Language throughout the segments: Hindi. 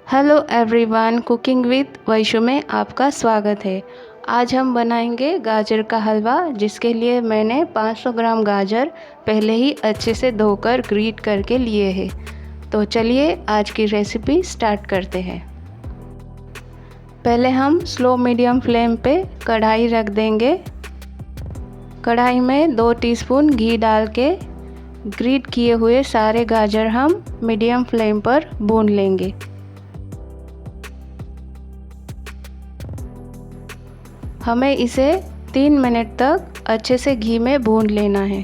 Hello everyone, cooking with Vaishu में आपका स्वागत है। आज हम बनाएंगे गाजर का हलवा, जिसके लिए मैंने 500 ग्राम गाजर पहले ही अच्छे से धोकर ग्रेट करके लिए हैं। तो चलिए आज की रेसिपी स्टार्ट करते हैं। पहले हम स्लो मीडियम फ्लेम पे कढ़ाई रख देंगे। कढ़ाई में 2 टीस्पून घी डाल के ग्रेट किए हुए सारे गाजर हम मीडियम फ्लेम पर भून लेंगे। हमें इसे 3 मिनट तक अच्छे से घी में भून लेना है।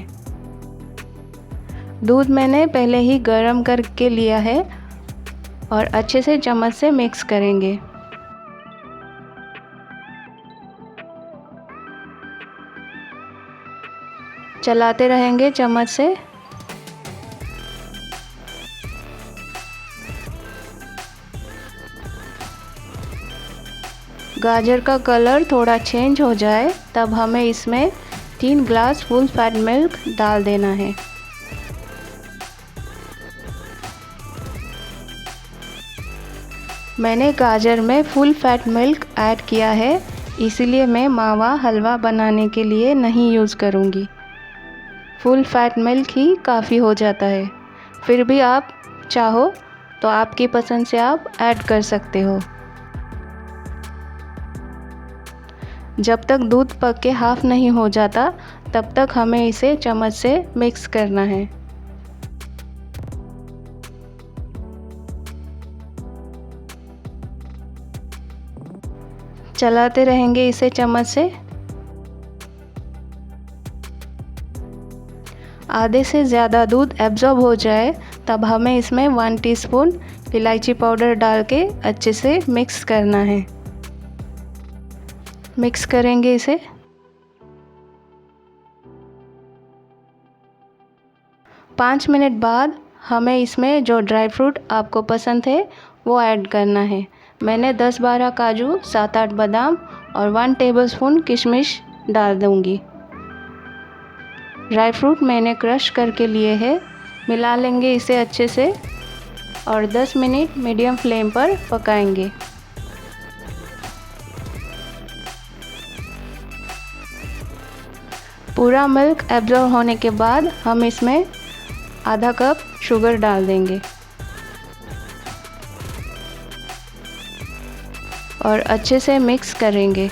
दूध मैंने पहले ही गर्म करके लिया है और अच्छे से चम्मच से मिक्स करेंगे। चलाते रहेंगे चम्मच से। गाजर का कलर थोड़ा चेंज हो जाए तब हमें इसमें 3 ग्लास फुल फैट मिल्क डाल देना है। मैंने गाजर में फुल फैट मिल्क ऐड किया है, इसीलिए मैं मावा हलवा बनाने के लिए नहीं यूज़ करूँगी। फुल फैट मिल्क ही काफ़ी हो जाता है। फिर भी आप चाहो तो आपकी पसंद से आप ऐड कर सकते हो। जब तक दूध पक के हाफ नहीं हो जाता तब तक हमें इसे चम्मच से मिक्स करना है। चलाते रहेंगे इसे चम्मच से। आधे से ज़्यादा दूध एब्जॉर्ब हो जाए तब हमें इसमें 1 टीस्पून इलायची पाउडर डाल के अच्छे से मिक्स करना है। मिक्स करेंगे इसे। पाँच मिनट बाद हमें इसमें जो ड्राई फ्रूट आपको पसंद है वो ऐड करना है। मैंने 10-12 काजू, 7-8 बादाम और 1 टेबलस्पून किशमिश डाल दूंगी। ड्राई फ्रूट मैंने क्रश करके लिए हैं। मिला लेंगे इसे अच्छे से और 10 मिनट मीडियम फ्लेम पर पकाएंगे। पूरा मिल्क एब्जॉर्ब होने के बाद हम इसमें आधा कप शुगर डाल देंगे और अच्छे से मिक्स करेंगे।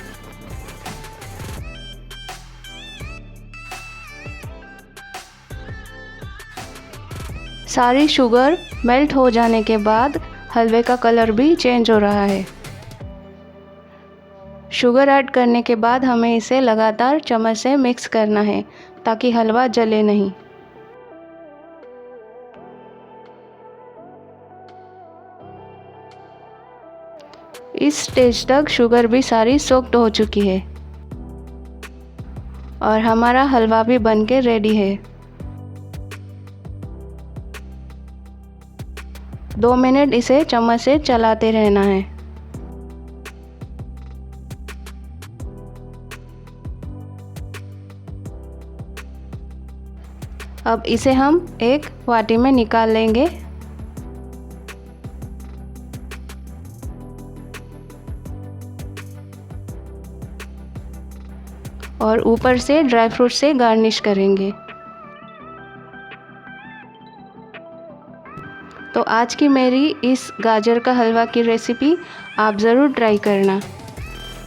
सारी शुगर मेल्ट हो जाने के बाद हलवे का कलर भी चेंज हो रहा है। शुगर ऐड करने के बाद हमें इसे लगातार चम्मच से मिक्स करना है ताकि हलवा जले नहीं। इस स्टेज तक शुगर भी सारी सोक्ड हो चुकी है और हमारा हलवा भी बनके रेडी है। 2 मिनट इसे चम्मच से चलाते रहना है। अब इसे हम एक वाटी में निकाल लेंगे। और ऊपर से ड्राई फ्रूट से गार्निश करेंगे। तो आज की मेरी इस गाजर का हलवा की रेसिपी आप ज़रूर ट्राई करना।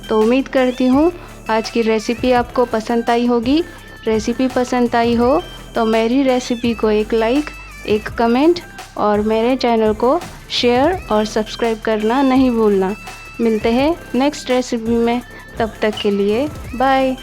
तो उम्मीद करती हूँ आज की रेसिपी आपको पसंद आई होगी। रेसिपी पसंद आई हो तो मेरी रेसिपी को एक लाइक, एक कमेंट और मेरे चैनल को शेयर और सब्सक्राइब करना नहीं भूलना। मिलते हैं नेक्स्ट रेसिपी में, तब तक के लिए बाय।